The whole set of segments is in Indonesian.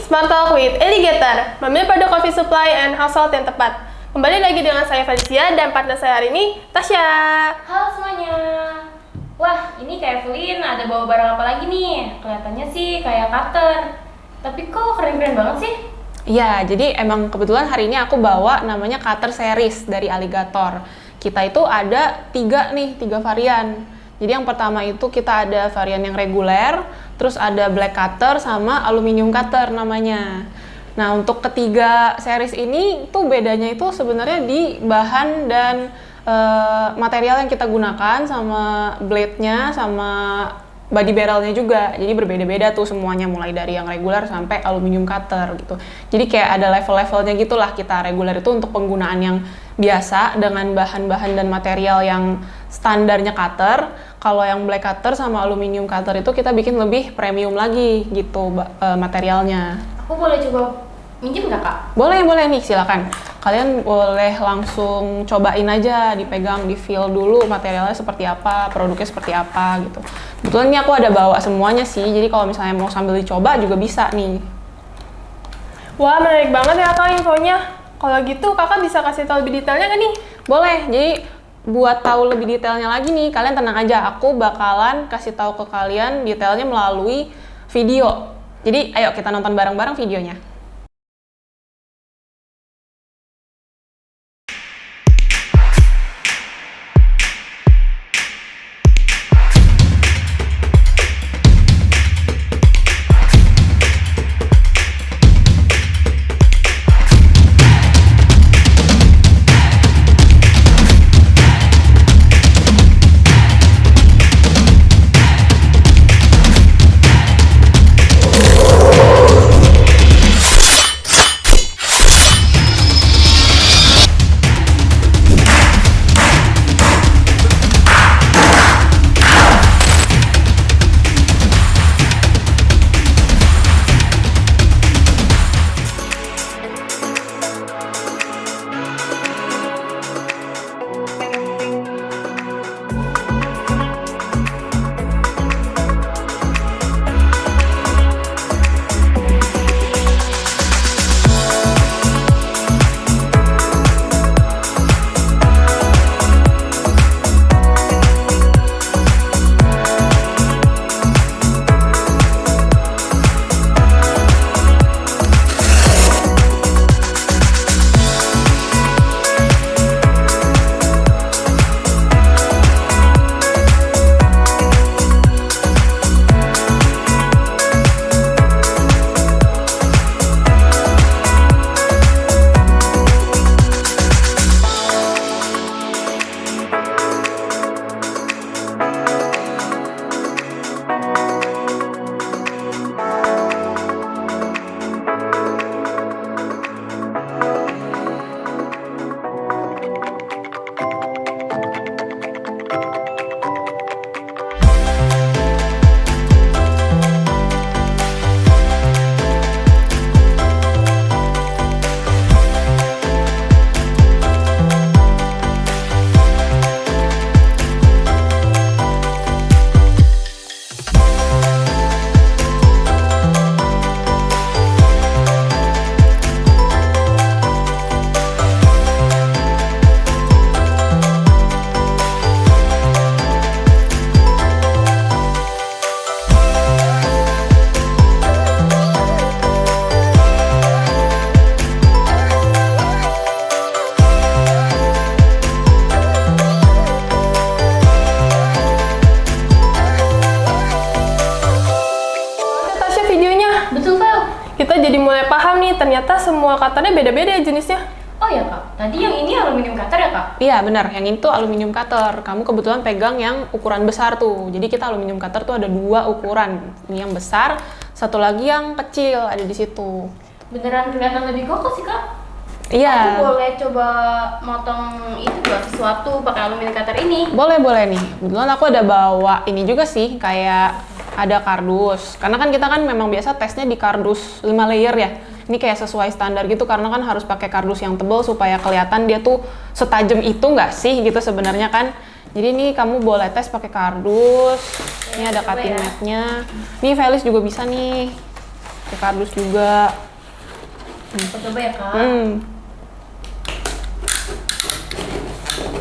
Smart Talk with Alligator, memilih produk coffee supply and household yang tepat. Kembali lagi dengan saya Felicia dan partner saya hari ini, Tasya. Halo semuanya. Wah, ini kayak Evelyn ada bawa barang apa lagi nih? Kelihatannya sih kayak cutter. Tapi kok keren-keren banget sih? Iya, jadi emang kebetulan hari ini aku bawa namanya cutter series dari Alligator. Kita itu ada tiga varian. Jadi yang pertama itu kita ada varian yang reguler, terus ada black cutter sama aluminium cutter namanya. Nah, untuk ketiga series ini tuh bedanya itu sebenarnya di bahan dan material yang kita gunakan sama blade-nya sama body barrel-nya juga. Jadi berbeda-beda tuh semuanya, mulai dari yang reguler sampai aluminium cutter gitu. Jadi kayak ada level-levelnya gitulah. Kita reguler itu untuk penggunaan yang biasa dengan bahan-bahan dan material yang standarnya cutter. Kalau yang black cutter sama aluminium cutter itu kita bikin lebih premium lagi gitu materialnya. Aku boleh coba minjem nggak, Kak? Boleh nih, silakan. Kalian boleh langsung cobain aja, dipegang, di feel dulu materialnya seperti apa, produknya seperti apa gitu. Kebetulan ini aku ada bawa semuanya sih, jadi kalau misalnya mau sambil dicoba juga bisa nih. Wah, menarik banget ya Kak infonya. Kalau gitu Kakak bisa kasih tahu lebih detailnya nggak nih? Boleh, jadi buat tahu lebih detailnya lagi nih, kalian tenang aja, aku bakalan kasih tahu ke kalian detailnya melalui video. Jadi ayo kita nonton bareng-bareng videonya. Kita jadi mulai paham nih, ternyata semua cutternya beda-beda ya jenisnya. Oh ya, Kak. Tadi yang ini aluminium cutter ya, Kak? Iya benar, yang itu aluminium cutter. Kamu kebetulan pegang yang ukuran besar tuh. Jadi kita aluminium cutter tuh ada dua ukuran. Ini yang besar, satu lagi yang kecil ada di situ. Beneran kelihatan lebih kokoh sih, Kak? Iya. Aku boleh coba motong itu buat sesuatu pakai aluminium cutter ini? Boleh nih. Kebetulan aku ada bawa ini juga sih, kayak ada kardus. Karena kan kita kan memang biasa tesnya di kardus 5 layer ya. Ini kayak sesuai standar gitu, karena kan harus pakai kardus yang tebal supaya kelihatan dia tuh setajam itu nggak sih gitu sebenarnya kan. Jadi ini kamu boleh tes pakai kardus. Ini ada cutting mat-nya. Nih Felis juga bisa nih. pakai kardus juga. Aku coba ya kak.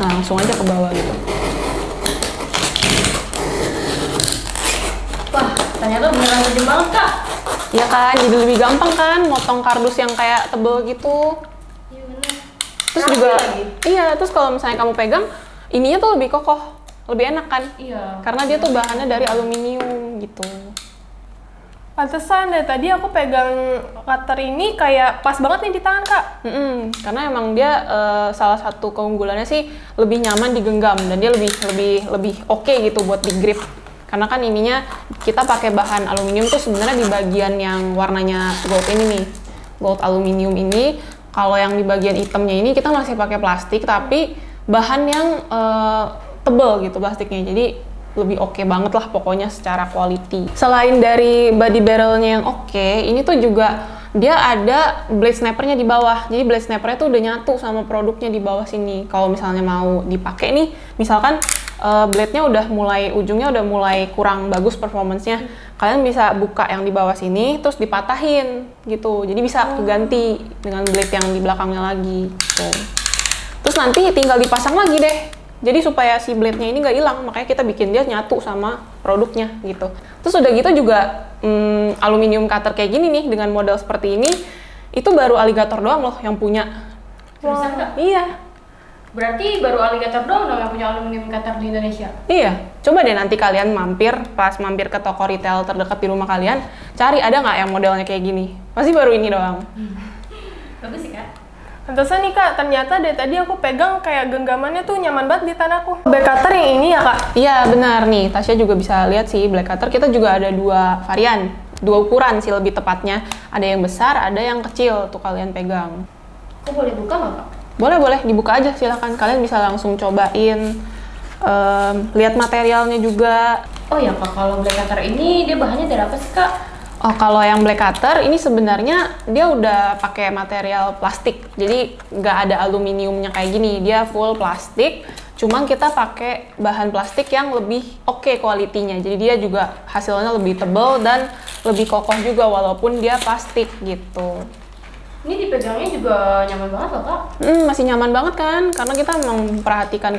Nah, langsung aja ke bawah gitu. Wah, ternyata beneran tajam banget kak. Iya kan, jadi lebih gampang kan motong kardus yang kayak tebel gitu. Iya bener. Terus Rapi juga, lagi. iya, terus kalau misalnya kamu pegang, ininya tuh lebih kokoh, lebih enak kan? Iya. Karena dia tuh bahannya dari aluminium gitu. Pantesan dari tadi aku pegang cutter ini kayak pas banget nih di tangan kak. Karena emang dia salah satu keunggulannya sih lebih nyaman digenggam dan dia lebih oke gitu buat di grip. Karena kan ininya kita pakai bahan aluminium tuh sebenarnya di bagian yang warnanya gold ini nih, gold aluminium ini. Kalau yang di bagian hitamnya ini kita masih pakai plastik tapi bahan yang tebel gitu plastiknya. Jadi lebih oke banget lah pokoknya secara quality. Selain dari body barrelnya yang oke, ini tuh juga dia ada blade snappernya di bawah. Jadi blade snappernya tuh udah nyatu sama produknya di bawah sini. Kalau misalnya mau dipakai nih, misalkan blade-nya ujungnya udah mulai kurang bagus performance-nya, kalian bisa buka yang di bawah sini terus dipatahin gitu. Jadi bisa ganti dengan blade yang di belakangnya lagi gitu. Terus nanti tinggal dipasang lagi deh. Jadi supaya si blade-nya ini nggak hilang, makanya kita bikin dia nyatu sama produknya gitu. Terus udah gitu juga aluminium cutter kayak gini nih dengan model seperti ini, itu baru Alligator doang loh yang punya. Seriusan kak? Iya. Berarti baru Alligator doang dong yang punya aluminium cutter di Indonesia? Iya, coba deh nanti kalian pas mampir ke toko retail terdekat di rumah kalian, cari ada nggak yang modelnya kayak gini. Pasti baru ini doang. Bagus sih kak. Pantesan nih kak, ternyata dari tadi aku pegang kayak genggamannya tuh nyaman banget di tanganku. Black cutter yang ini ya kak? Iya benar nih, Tasya juga bisa lihat sih black cutter. Kita juga ada dua varian, dua ukuran sih lebih tepatnya. Ada yang besar, ada yang kecil tuh kalian pegang. Aku boleh buka nggak kak? Boleh dibuka aja silakan. Kalian bisa langsung cobain, lihat materialnya juga. Oh ya kak, kalau black cutter ini dia bahannya dari apa sih kak? Oh, kalau yang black cutter ini sebenarnya dia udah pakai material plastik, jadi nggak ada aluminiumnya kayak gini, dia full plastik. Cuman kita pakai bahan plastik yang lebih oke kualitinya, jadi dia juga hasilnya lebih tebal dan lebih kokoh juga walaupun dia plastik gitu. Ini dipegangnya juga nyaman banget loh kak. Masih nyaman banget kan, karena kita memperhatikan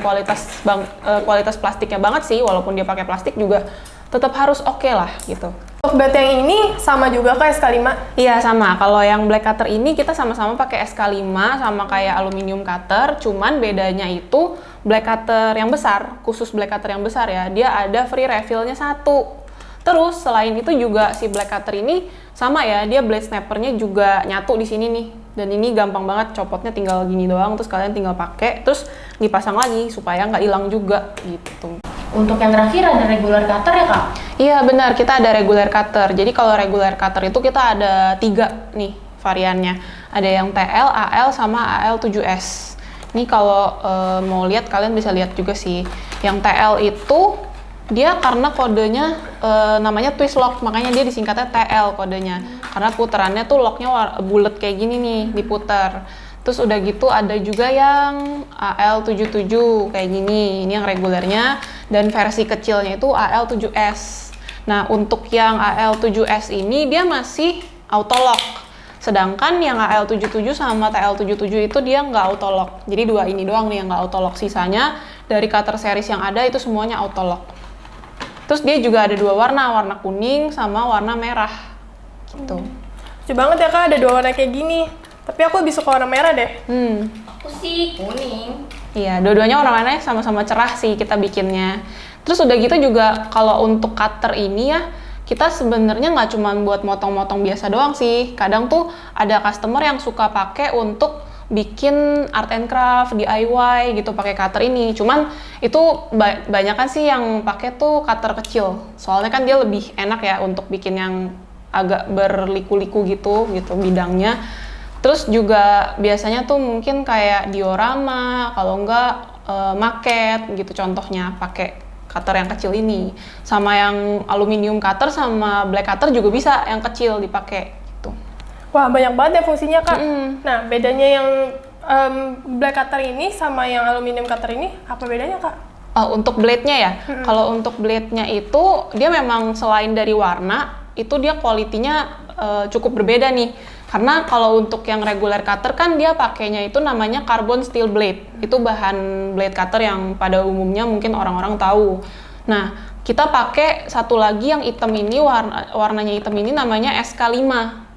kualitas plastiknya banget sih, walaupun dia pakai plastik juga tetap harus oke lah gitu. Untuk blade yang ini sama juga kayak SK5? Iya sama, kalau yang black cutter ini kita sama-sama pakai SK5 sama kayak aluminium cutter, cuman bedanya itu black cutter yang besar, khusus black cutter yang besar ya, dia ada free refillnya 1. Terus selain itu juga si black cutter ini sama ya, dia blade snappernya juga nyatu di sini nih. Dan ini gampang banget, copotnya tinggal gini doang, terus kalian tinggal pakai, terus dipasang lagi supaya nggak hilang juga gitu. Untuk yang terakhir ada regular cutter ya kak? Iya benar, kita ada regular cutter. Jadi kalau regular cutter itu kita ada 3 nih variannya. Ada yang TL, AL, sama AL7S. Ini kalau mau lihat kalian bisa lihat juga sih. Yang TL itu dia karena kodenya namanya twist lock, makanya dia disingkatnya TL kodenya. Karena puterannya tuh locknya bulat kayak gini nih, diputer. Terus udah gitu ada juga yang AL77 kayak gini, ini yang regulernya, dan versi kecilnya itu AL7S. Nah untuk yang AL7S ini dia masih auto lock, sedangkan yang AL77 sama TL77 itu dia nggak auto lock. Jadi dua ini doang nih yang nggak auto lock, sisanya dari cutter series yang ada itu semuanya auto lock. Terus dia juga ada 2 warna, warna kuning sama warna merah gitu. Lucu banget ya kak, ada 2 warna kayak gini. Tapi aku lebih suka warna merah deh. Aku sih kuning. Iya, dua-duanya warna-warnanya sama-sama cerah sih kita bikinnya. Terus udah gitu juga kalau untuk cutter ini ya, kita sebenarnya nggak cuma buat motong-motong biasa doang sih. Kadang tuh ada customer yang suka pakai untuk bikin art and craft, DIY gitu pakai cutter ini. Cuman itu banyak kan sih yang pakai tuh cutter kecil. Soalnya kan dia lebih enak ya untuk bikin yang agak berliku-liku gitu bidangnya. Terus juga biasanya tuh mungkin kayak diorama, kalau enggak maket gitu contohnya pakai cutter yang kecil ini. Sama yang aluminium cutter sama black cutter juga bisa yang kecil dipakai gitu. Wah banyak banget ya fungsinya kak. Nah bedanya yang black cutter ini sama yang aluminium cutter ini apa bedanya kak? Untuk blade-nya ya, kalau untuk blade-nya itu dia memang selain dari warna, itu dia kualitinya cukup berbeda nih. Karena kalau untuk yang regular cutter kan dia pakainya itu namanya carbon steel blade. Itu bahan blade cutter yang pada umumnya mungkin orang-orang tahu. Nah, kita pakai satu lagi yang hitam ini, warnanya hitam ini namanya SK5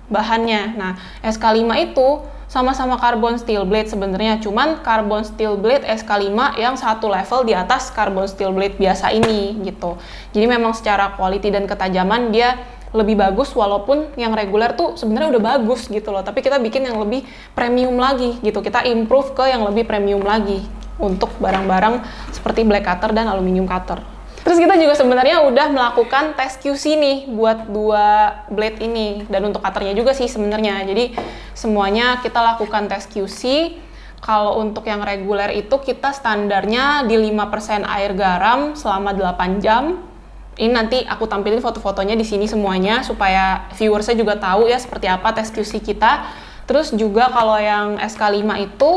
bahannya. Nah, SK5 itu sama-sama carbon steel blade sebenarnya, cuman carbon steel blade SK5 yang satu level di atas carbon steel blade biasa ini gitu. Jadi memang secara quality dan ketajaman dia lebih bagus, walaupun yang reguler tuh sebenarnya udah bagus gitu loh, tapi kita bikin yang lebih premium lagi gitu. Kita improve ke yang lebih premium lagi untuk barang-barang seperti black cutter dan aluminium cutter. Terus kita juga sebenarnya udah melakukan tes QC nih buat dua blade ini, dan untuk cutternya juga sih sebenarnya. Jadi semuanya kita lakukan tes QC. Kalau untuk yang reguler itu kita standarnya di 5% air garam selama 8 jam. Ini nanti aku tampilin foto-fotonya di sini semuanya supaya viewersnya juga tahu ya seperti apa tes QC kita. Terus juga kalau yang SK5 itu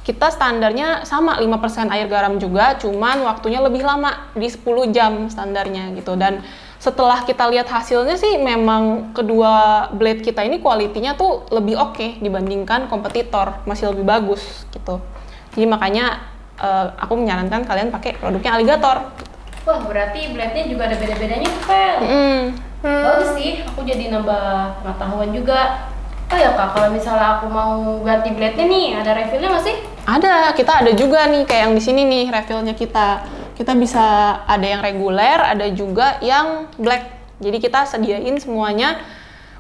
kita standarnya sama 5% air garam juga, cuman waktunya lebih lama di 10 jam standarnya gitu. Dan setelah kita lihat hasilnya sih memang kedua blade kita ini kualitinya tuh lebih oke dibandingkan kompetitor, masih lebih bagus gitu. Jadi makanya aku menyarankan kalian pakai produknya Alligator. Wah, berarti blade-nya juga ada beda-bedanya tuh, Fel. Bagus sih, aku jadi nambah pengetahuan juga. Oh ya Kak, kalau misalnya aku mau ganti blade-nya nih, ada refillnya nggak sih? Ada, kita ada juga nih kayak yang di sini nih refillnya kita. Kita bisa ada yang reguler, ada juga yang black. Jadi kita sediain semuanya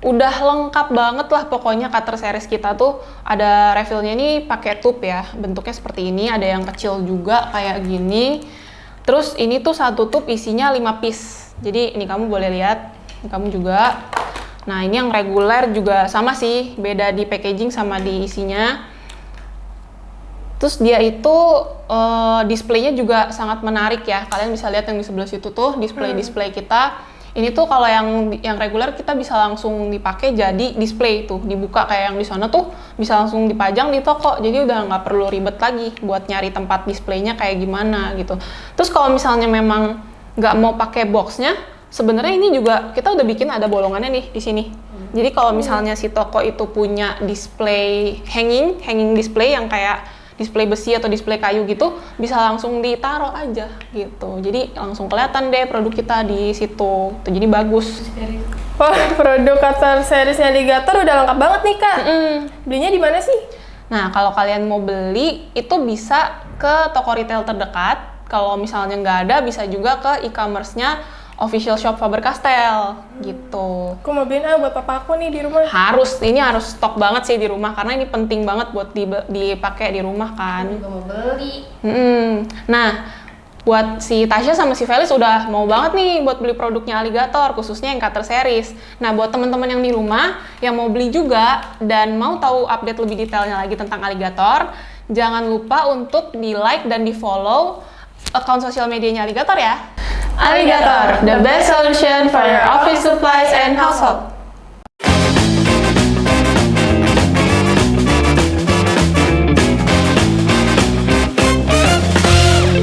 udah lengkap banget lah pokoknya. Cutter series kita tuh ada refillnya nih pakai tube ya, bentuknya seperti ini. Ada yang kecil juga kayak gini. Terus ini tuh satu tube isinya 5 piece. Jadi ini kamu boleh lihat, ini kamu juga. Nah ini yang reguler juga sama sih, beda di packaging sama di isinya. Terus dia itu displaynya juga sangat menarik ya. Kalian bisa lihat yang di sebelah situ tuh display kita. Ini tuh kalau yang reguler kita bisa langsung dipakai jadi display tuh, dibuka kayak yang di sana tuh bisa langsung dipajang di toko. Jadi udah nggak perlu ribet lagi buat nyari tempat displaynya kayak gimana gitu. Terus kalau misalnya memang nggak mau pakai boxnya, sebenarnya ini juga kita udah bikin ada bolongannya nih di sini. Jadi kalau misalnya si toko itu punya display hanging display yang kayak display besi atau display kayu gitu, bisa langsung ditaruh aja gitu. Jadi langsung kelihatan deh produk kita di situ. Jadi bagus. Wah, produk cutter seriesnya Alligator udah lengkap banget nih Kak. Belinya di mana sih? Nah, kalau kalian mau beli itu bisa ke toko retail terdekat. Kalau misalnya nggak ada, bisa juga ke e-commerce-nya official shop Faber-Castell gitu. Aku mau beliin buat papa aku nih di rumah. Ini harus stok banget sih di rumah karena ini penting banget buat dipakai di rumah kan. Aku juga mau beli. Nah, buat si Tasya sama si Felix udah mau banget nih buat beli produknya Alligator, khususnya yang cutter series. Nah, buat teman-teman yang di rumah yang mau beli juga dan mau tahu update lebih detailnya lagi tentang Alligator, jangan lupa untuk di-like dan di-follow akun sosial medianya Alligator ya. Alligator, the best solution for your office supplies and household.